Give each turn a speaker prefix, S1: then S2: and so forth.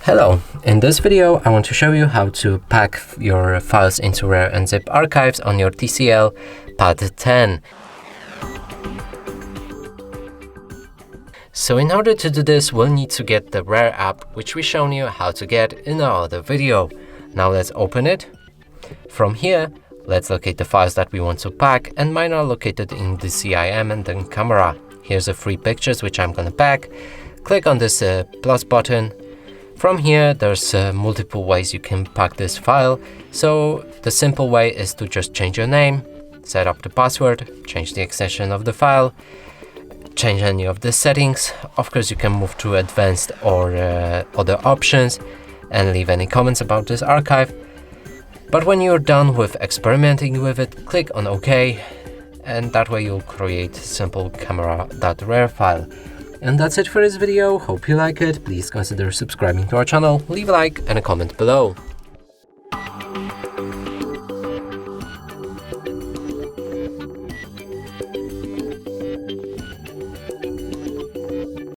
S1: Hello, in this video I want to show you how to pack your files into RAR and zip archives on your TCL Pad 10. So in order to do this, we'll need to get the RAR app, which we've shown you how to get in our other video. Now let's open it. From here, let's locate the files that we want to pack, and mine are located in the CIM and then camera. Here's the 3 pictures which I'm gonna pack. Click on this plus button. From here, there's multiple ways you can pack this file. So the simple way is to just change your name, set up the password, change the extension of the file, change any of the settings. Of course, you can move to advanced or other options and leave any comments about this archive. But when you're done with experimenting with it, click on OK, and that way you'll create a simple camera.rar file. And that's it for this video. Hope you like it. Please consider subscribing to our channel, leave a like and a comment below.